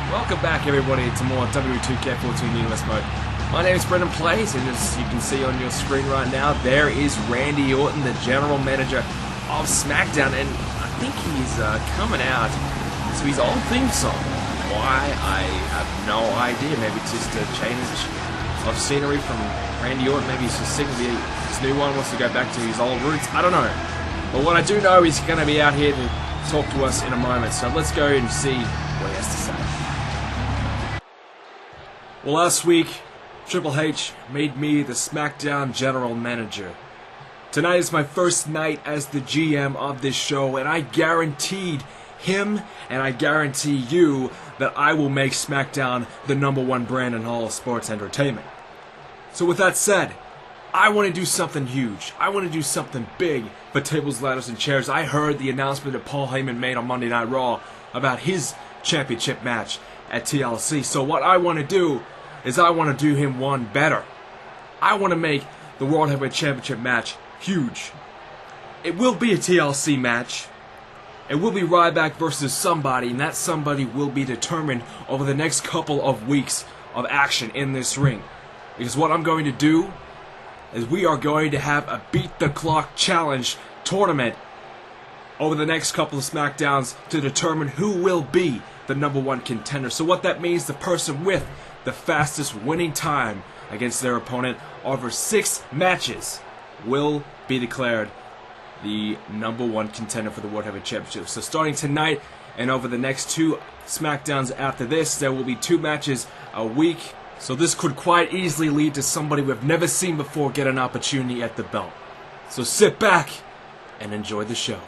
Welcome back, everybody, to more WWE2K14 Universe Mode. My name is BrendenPlayz, and as you can see on your screen right now, there is Randy Orton, the General Manager of SmackDown, and I think he's coming out to his old theme song. Why? I have no idea. Maybe it's just a change of scenery from Randy Orton. Maybe he's just sick of his new one, wants to go back to his old roots. I don't know. But what I do know is he's going to be out here to talk to us in a moment, so let's go and see what he has to say. Well, last week, Triple H made me the SmackDown General Manager. Tonight is my first night as the GM of this show, and I guaranteed him, and I guarantee you, that I will make SmackDown the #1 brand in all of sports entertainment. So with that said, I want to do something huge. I want to do something big for tables, ladders, and chairs. I heard the announcement that Paul Heyman made on Monday Night Raw about his championship match at TLC. So what I want to do is I want to do him one better. I want to make the World Heavyweight Championship match huge. It will be a TLC match. It will be Ryback versus somebody, and that somebody will be determined over the next couple of weeks of action in this ring. Because what I'm going to do is we are going to have a Beat the Clock Challenge tournament over the next couple of SmackDowns to determine who will be the #1 contender. So what that means, the person with the fastest winning time against their opponent over 6 matches will be declared the #1 contender for the World Heavyweight Championship. So starting tonight and over the next 2 SmackDowns after this, there will be 2 matches a week. So this could quite easily lead to somebody we've never seen before get an opportunity at the belt. So sit back and enjoy the show.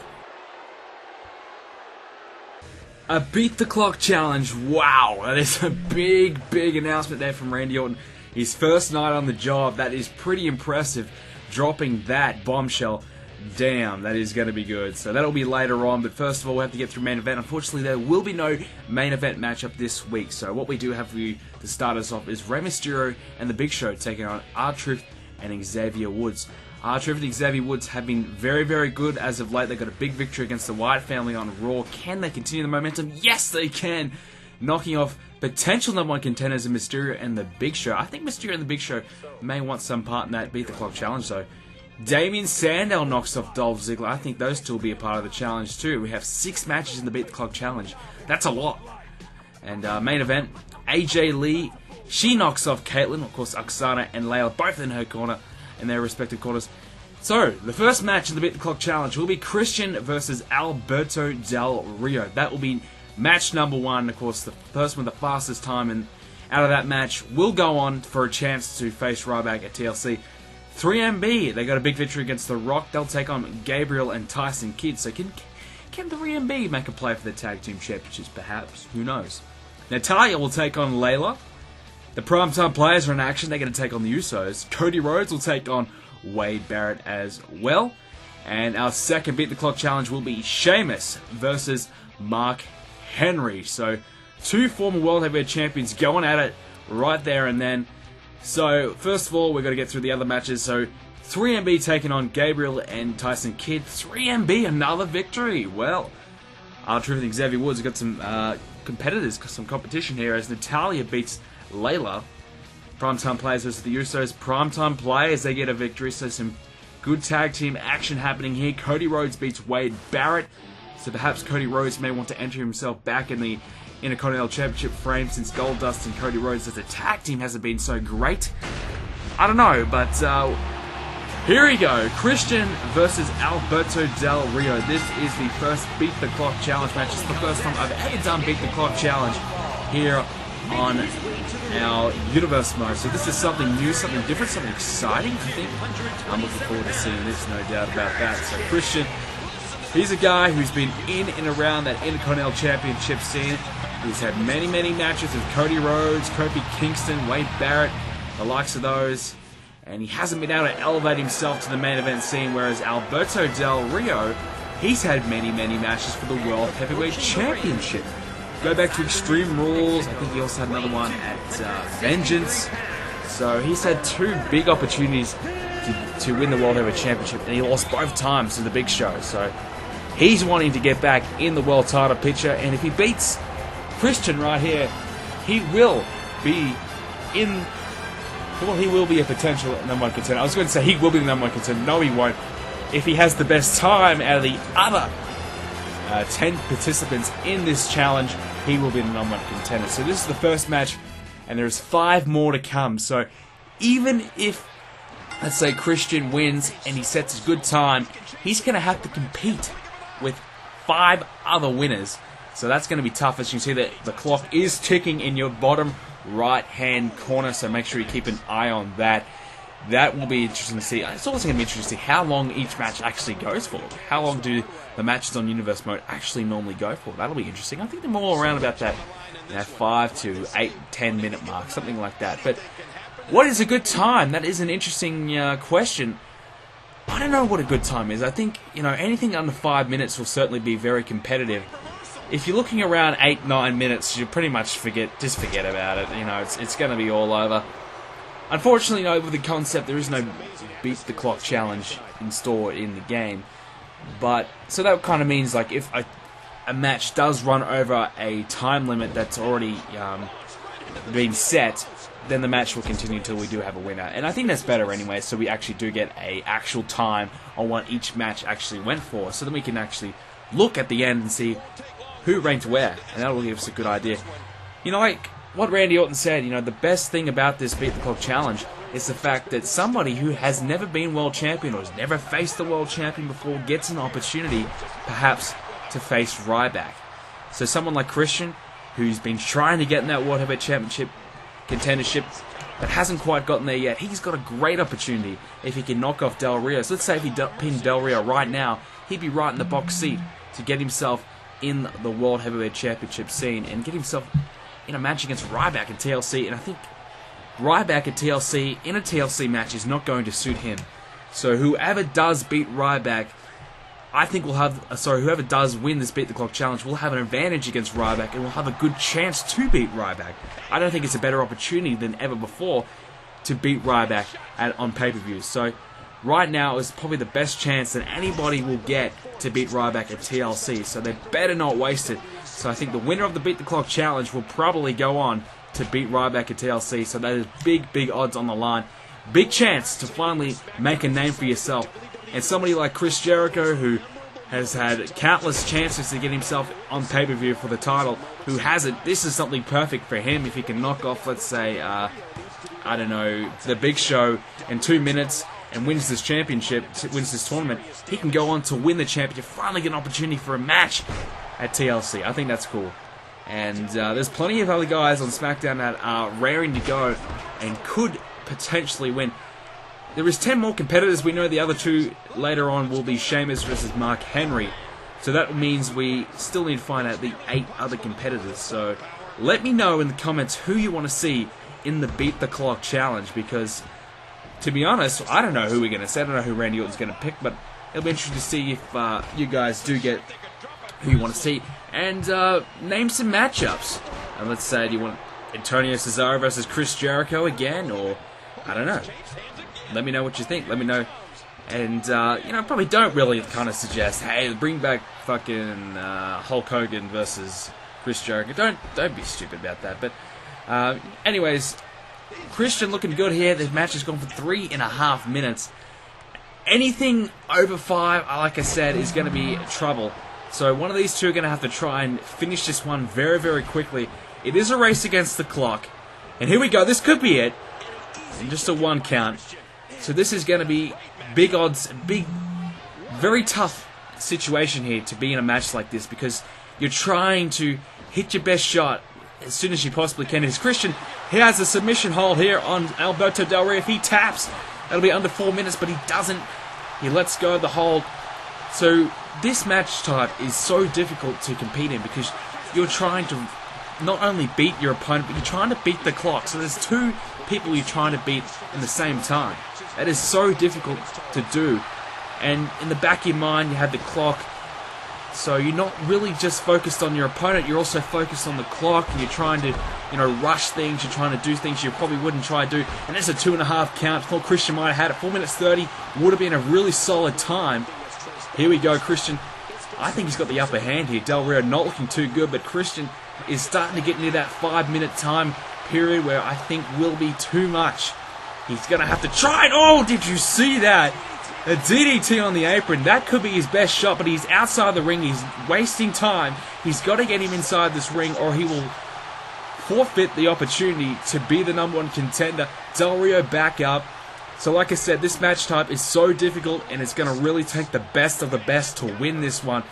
A Beat the Clock Challenge. Wow, that is a big announcement there from Randy Orton. His first night on the job. That is pretty impressive, dropping that bombshell. Damn, that is going to be good. So that'll be later on, but first of all, we have to get through main event. Unfortunately, there will be no main event matchup this week. So what we do have for you to start us off is Rey Mysterio and The Big Show taking on R-Truth and Xavier Woods. R-Truth and Xavier Woods have been very good as of late. They got a big victory against the Wyatt family on Raw. Can they continue the momentum? Yes, they can. Knocking off potential #1 contenders in Mysterio and The Big Show. I think Mysterio and The Big Show may want some part in that Beat the Clock Challenge, though. Damien Sandow knocks off Dolph Ziggler. I think those two will be a part of the challenge, too. We have 6 matches in the Beat the Clock Challenge. That's a lot. And main event, AJ Lee, she knocks off Caitlyn. Of course, Oksana and Layla both in her corner, in their respective corners. So, the first match in the Beat the Clock Challenge will be Christian versus Alberto Del Rio. That will be match #1. Of course, the person with the fastest time and out of that match will go on for a chance to face Ryback at TLC. 3MB, they got a big victory against The Rock. They'll take on Gabriel and Tyson Kidd. So can 3MB make a play for the Tag Team Championships, perhaps? Who knows? Natalya will take on Layla. The Primetime Players are in action. They're going to take on the Usos. Cody Rhodes will take on Wade Barrett as well. And our second Beat the Clock Challenge will be Sheamus versus Mark Henry. So 2 former World Heavyweight Champions going at it right there and then. So first of all, we've got to get through the other matches. So 3MB taking on Gabriel and Tyson Kidd. 3MB, another victory. Well, R-Truth and Xavier Woods have got some competitors, some competition here as Natalya beats Layla. Primetime Players versus the Usos. Primetime Players, they get a victory, so some good tag team action happening here. Cody Rhodes beats Wade Barrett, so perhaps Cody Rhodes may want to enter himself back in the Intercontinental Championship frame since Goldust and Cody Rhodes as a tag team hasn't been so great. I don't know, but here we go. Christian versus Alberto Del Rio. This is the first Beat the Clock Challenge match. It's the first time I've ever done Beat the Clock Challenge here on our Universe Mode. So this is something new, something different, something exciting, I think. I'm looking forward to seeing this, no doubt about that. So Christian, he's a guy who's been in and around that Intercontinental Championship scene. He's had many matches with Cody Rhodes, Kofi Kingston, Wade Barrett, the likes of those. And he hasn't been able to elevate himself to the main event scene, whereas Alberto Del Rio, he's had many matches for the World Heavyweight Championship. Go back to Extreme Rules. I think he also had another one at Vengeance. So he's had 2 big opportunities to win the World Heavyweight Championship, and he lost both times to The Big Show. So he's wanting to get back in the world title picture, and if he beats Christian right here, he will be in... Well, he will be a potential number one contender. I was going to say he will be the number one contender. No, he won't. If he has the best time out of the other 10 participants in this challenge, he will be the number one contender. So this is the first match, and there's 5 more to come. So even if, let's say, Christian wins and he sets a good time, he's going to have to compete with 5 other winners. So that's going to be tough. As you can see, that the clock is ticking in your bottom right-hand corner, so make sure you keep an eye on that. That will be interesting to see. It's also going to be interesting to see how long each match actually goes for. How long do the matches on Universe Mode actually normally go for? That'll be interesting. I think they're more around about that 5 to 8, 10 minute mark, something like that. But what is a good time? That is an interesting question. I don't know what a good time is. I think, anything under 5 minutes will certainly be very competitive. If you're looking around 8, 9 minutes, you pretty much forget about it. It's going to be all over. Unfortunately, with the concept, there is no beat the clock challenge installed in the game. But so that kind of means, like, if a match does run over a time limit that's already been set, then the match will continue until we do have a winner. And I think that's better anyway, so we actually do get a actual time on what each match actually went for, so then we can actually look at the end and see who ranked where, and that'll give us a good idea. Like what Randy Orton said, the best thing about this Beat the Clock challenge is the fact that somebody who has never been world champion or has never faced the world champion before gets an opportunity, perhaps, to face Ryback. So someone like Christian, who's been trying to get in that World Heavyweight Championship contendership, but hasn't quite gotten there yet, he's got a great opportunity if he can knock off Del Rio. So let's say if he pinned Del Rio right now, he'd be right in the box seat to get himself in the World Heavyweight Championship scene and get himself in a match against Ryback at TLC. And I think Ryback at TLC in a TLC match is not going to suit him. So whoever does beat Ryback, I think whoever does win this Beat the Clock challenge will have an advantage against Ryback and will have a good chance to beat Ryback. I don't think it's a better opportunity than ever before to beat Ryback on pay-per-views. So right now is probably the best chance that anybody will get to beat Ryback at TLC. So they better not waste it. So I think the winner of the Beat the Clock challenge will probably go on to beat Ryback at TLC. So that is big, big odds on the line. Big chance to finally make a name for yourself. And somebody like Chris Jericho, who has had countless chances to get himself on pay-per-view for the title, who hasn't, this is something perfect for him. If he can knock off, let's say, I don't know, the Big Show in 2 minutes and wins this championship, wins this tournament, he can go on to win the championship, finally get an opportunity for a match at TLC. I think that's cool. And there's plenty of other guys on SmackDown that are raring to go and could potentially win. There is 10 more competitors. We know the other 2 later on will be Sheamus versus Mark Henry. So that means we still need to find out the 8 other competitors. So let me know in the comments who you want to see in the Beat the Clock challenge, because to be honest, I don't know who we're going to see. I don't know who Randy Orton's going to pick, but it'll be interesting to see if you guys do get who you want to see. And name some matchups. And let's say, do you want Antonio Cesaro versus Chris Jericho again, or I don't know. Let me know what you think. Let me know. And, probably don't really kind of suggest, hey, bring back fucking Hulk Hogan versus Chris Jericho. Don't be stupid about that. But, anyways, Christian looking good here. The match has gone for 3.5 minutes. Anything over 5, like I said, is going to be trouble. So one of these 2 are going to have to try and finish this one very, very quickly. It is a race against the clock. And here we go. This could be it. And just a 1 count. So this is going to be big odds, very tough situation here to be in a match like this, because you're trying to hit your best shot as soon as you possibly can. As Christian, he has a submission hold here on Alberto Del Rio. If he taps, that'll be under 4 minutes, but he doesn't. He lets go of the hold. So this match type is so difficult to compete in, because you're trying to not only beat your opponent, but you're trying to beat the clock. So there's 2 people you're trying to beat in the same time. That is so difficult to do. And in the back of your mind, you have the clock. So you're not really just focused on your opponent, you're also focused on the clock, and you're trying to, rush things, you're trying to do things you probably wouldn't try to do. And there's a 2.5 count. Thought Christian might have had it. 4 minutes 30 would have been a really solid time. Here we go, Christian. I think he's got the upper hand here. Del Rio not looking too good, but Christian is starting to get near that 5-minute time period where I think will be too much. He's going to have to try it. Oh, did you see that? A DDT on the apron. That could be his best shot, but he's outside the ring. He's wasting time. He's got to get him inside this ring or he will forfeit the opportunity to be the #1 contender. Del Rio back up. So like I said, this match type is so difficult and it's going to really take the best of the best to win this one.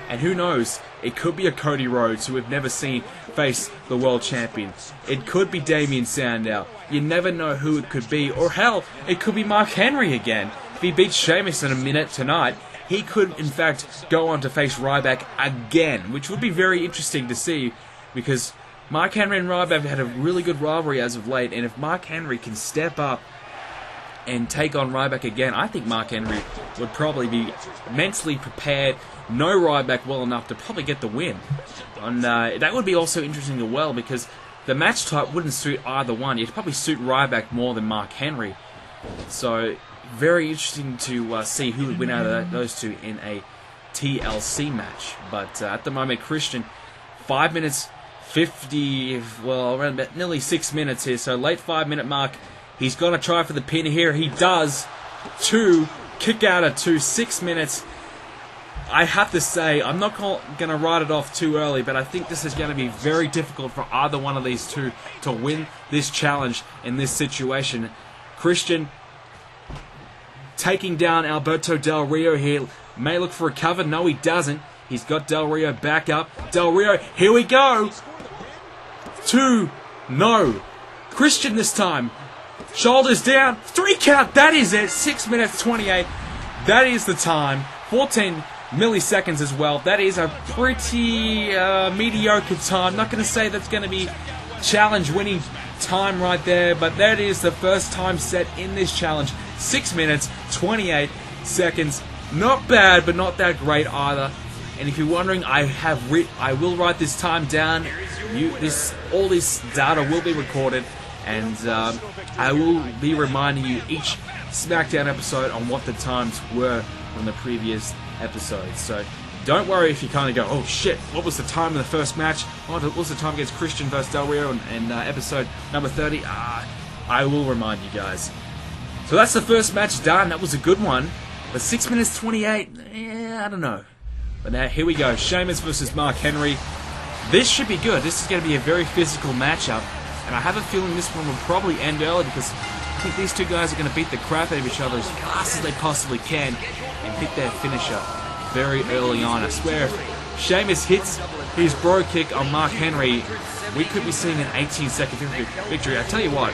And who knows, it could be a Cody Rhodes who we've never seen face the world champion. It could be Damien Sandow. You never know who it could be. Or hell, it could be Mark Henry again. If he beats Sheamus in a minute tonight, he could in fact go on to face Ryback again, which would be very interesting to see because Mark Henry and Ryback have had a really good rivalry as of late, and if Mark Henry can step up and take on Ryback again, I think Mark Henry would probably be mentally prepared, know Ryback well enough to probably get the win. And that would be also interesting as well because the match type wouldn't suit either one. It'd probably suit Ryback more than Mark Henry. So, very interesting to see who would win out of those two in a TLC match. But at the moment, Christian, 5 minutes 50, well, around about nearly 6 minutes here, so late 5-minute mark. He's going to try for the pin here. He does. 2. Kick out at 2. 6 minutes. I have to say, I'm not going to write it off too early, but I think this is going to be very difficult for either one of these two to win this challenge in this situation. Christian taking down Alberto Del Rio here. May look for a cover. No, he doesn't. He's got Del Rio back up. Del Rio, here we go. 2. No. Christian this time. Shoulders down. 3 count. That is it. 6 minutes 28. That is the time. 14 milliseconds as well. That is a pretty mediocre time. Not going to say that's going to be challenge winning time right there, but that is the first time set in this challenge. 6 minutes 28 seconds. Not bad, but not that great either. And if you're wondering, I will write this time down. All this data will be recorded, and I will be reminding you each SmackDown episode on what the times were from the previous episodes. So don't worry if you kind of go, oh shit, what was the time in the first match? What was the time against Christian versus Del Rio in episode number 30? I will remind you guys. So that's the first match done. That was a good one. But 6 minutes 28, I don't know. But now here we go. Sheamus versus Mark Henry. This should be good. This is going to be a very physical matchup. And I have a feeling this one will probably end early because I think these two guys are going to beat the crap out of each other as fast as they possibly can and hit their finisher very early on. I swear, if Sheamus hits his bro kick on Mark Henry, we could be seeing an 18-second victory. I tell you what,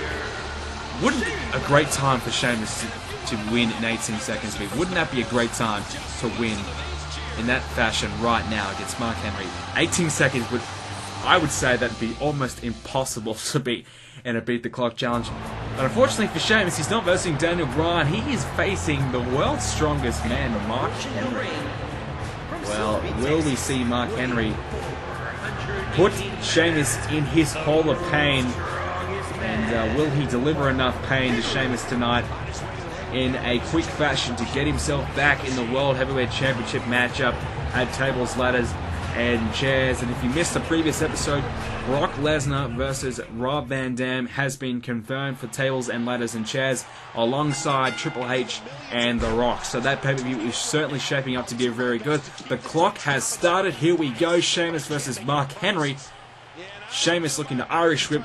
wouldn't a great time for Sheamus to win in 18 seconds be? Wouldn't that be a great time to win in that fashion right now against Mark Henry? 18 seconds would, I would say that'd be almost impossible to beat in a Beat the Clock challenge. But unfortunately for Sheamus, he's not versing Daniel Bryan. He is facing the world's strongest man, Mark Henry. Well, will we see Mark Henry put Sheamus in his hole of pain? And will he deliver enough pain to Sheamus tonight in a quick fashion to get himself back in the World Heavyweight Championship matchup at Tables, Ladders, and Chairs? And if you missed the previous episode, Brock Lesnar versus Rob Van Dam has been confirmed for Tables and Ladders and Chairs alongside Triple H and The Rock. So that pay-per-view is certainly shaping up to be very good. The clock has started. Here we go. Sheamus versus Mark Henry. Sheamus looking to Irish whip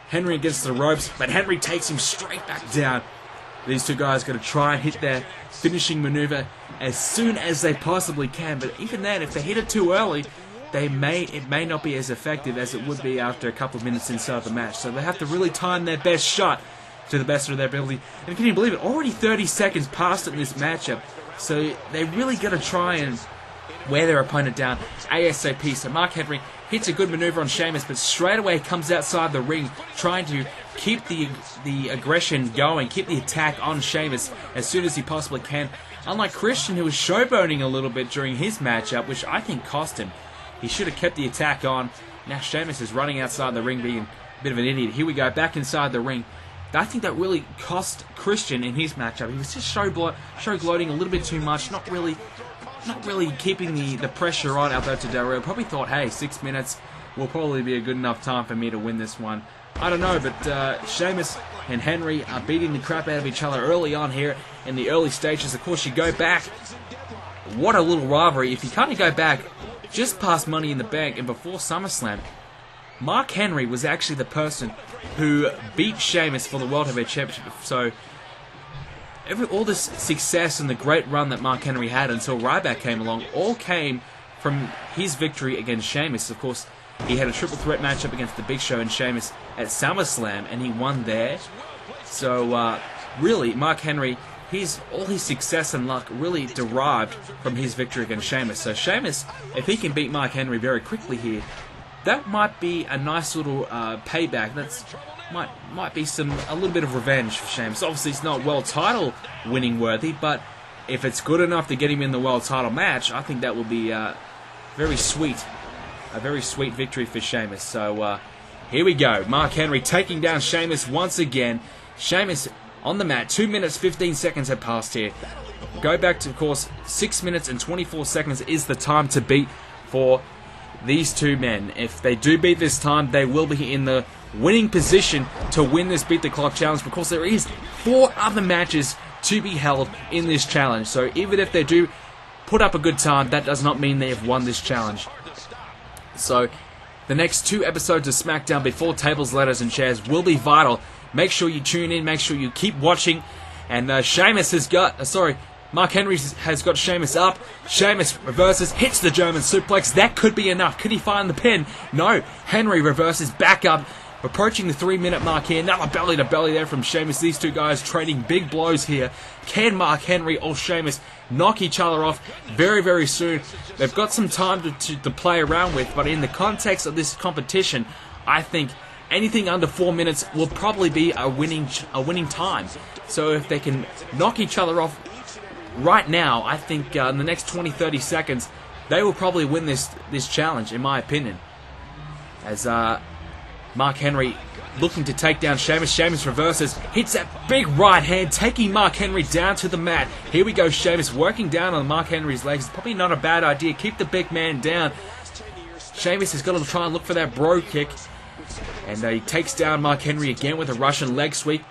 Henry against the ropes, but Henry takes him straight back down. These two guys got to try and hit their finishing maneuver as soon as they possibly can. But even then, if they hit it too early, it may not be as effective as it would be after a couple of minutes inside the match. So they have to really time their best shot to the best of their ability. And can you believe it? Already 30 seconds passed in this matchup. So they really got to try and wear their opponent down ASAP. So Mark Henry hits a good maneuver on Sheamus, but straight away comes outside the ring, trying to keep the aggression going, keep the attack on Sheamus as soon as he possibly can. Unlike Christian, who was showboating a little bit during his matchup, which I think cost him. He should have kept the attack on. Now Sheamus is running outside the ring, being a bit of an idiot. Here we go, back inside the ring. I think that really cost Christian in his matchup. He was just show gloating a little bit too much, not really keeping the pressure on Alberto Del Rio. Probably thought, hey, 6 minutes, will probably be a good enough time for me to win this one. I don't know, but Sheamus and Henry are beating the crap out of each other early on here in the early stages. Of course, you go back. What a little rivalry. If you kind of go back just past Money in the Bank and before SummerSlam, Mark Henry was actually the person who beat Sheamus for the World Heavyweight Championship. So, all this success and the great run that Mark Henry had until Ryback came along all came from his victory against Sheamus. Of course, he had a triple threat matchup against The Big Show and Sheamus at SummerSlam, and he won there. So, really, Mark Henry, all his success and luck really derived from his victory against Sheamus. So Sheamus, if he can beat Mark Henry very quickly here, that might be a nice little payback. That's might be a little bit of revenge for Sheamus. Obviously, it's not world title winning worthy, but if it's good enough to get him in the world title match, I think that will be very sweet. A very sweet victory for Sheamus. So here we go. Mark Henry taking down Sheamus once again. Sheamus on the mat. 2 minutes 15 seconds have passed here. Go back to, of course, 6 minutes and 24 seconds is the time to beat for these two men. If they do beat this time, they will be in the winning position to win this Beat the Clock challenge, because there is 4 other matches to be held in this challenge. So even if they do put up a good time, that does not mean they have won this challenge. So the next 2 episodes of SmackDown before Tables, Ladders, and Chairs will be vital. Make sure you tune in. Make sure you keep watching. And Sheamus has got... Mark Henry has got Sheamus up. Sheamus reverses, hits the German suplex. That could be enough. Could he find the pin? No. Henry reverses back up. Approaching the 3-minute mark here. Another belly-to-belly there from Sheamus. These two guys trading big blows here. Can Mark Henry or Sheamus knock each other off very, very soon? They've got some time to play around with, but in the context of this competition, I think anything under 4 minutes will probably be a winning time. So if they can knock each other off right now, I think in the next 20-30 seconds, they will probably win this challenge, in my opinion. As Mark Henry looking to take down Sheamus. Sheamus reverses, hits that big right hand, taking Mark Henry down to the mat. Here we go, Sheamus working down on Mark Henry's legs. Probably not a bad idea. Keep the big man down. Sheamus has got to try and look for that bro kick. And he takes down Mark Henry again with a Russian leg sweep.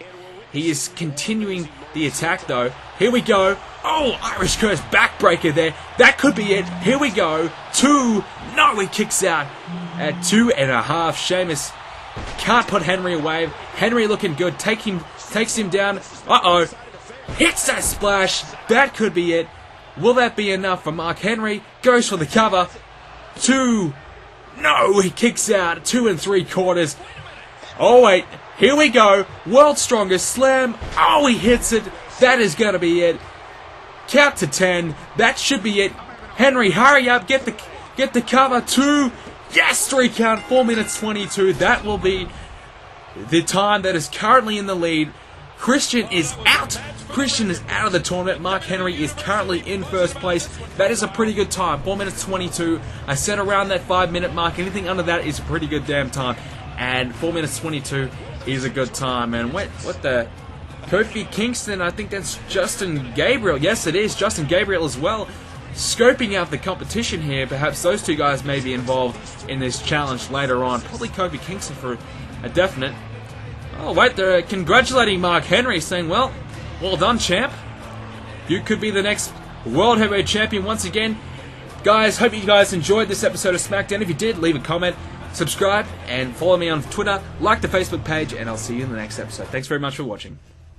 He is continuing the attack, though. Here we go. Oh, Irish Curse backbreaker there. That could be it. Here we go. 2. No, he kicks out at 2.5. Sheamus can't put Henry away. Henry looking good. Takes him down. Uh-oh. Hits that splash. That could be it. Will that be enough for Mark Henry? Goes for the cover. 2. No, he kicks out. 2 3/4. Oh, wait. Here we go. World's Strongest Slam. Oh, he hits it. That is going to be it. Count to 10. That should be it. Henry, hurry up. Get the cover. 2. Yes, 3 count. 4 minutes 22. That will be the time that is currently in the lead. Christian is out. Christian is out of the tournament. Mark Henry is currently in first place. That is a pretty good time. 4 minutes 22. I said around that 5-minute mark. Anything under that is a pretty good damn time. And 4 minutes 22 is a good time. And what the... Kofi Kingston, I think that's Justin Gabriel. Yes, it is. Justin Gabriel as well. Scoping out the competition here. Perhaps those two guys may be involved in this challenge later on. Probably Kofi Kingston for a definite. Oh, wait, they're congratulating Mark Henry, saying, well done, champ. You could be the next World Heavyweight Champion once again. Guys, hope you guys enjoyed this episode of SmackDown. If you did, leave a comment, subscribe, and follow me on Twitter, like the Facebook page, and I'll see you in the next episode. Thanks very much for watching.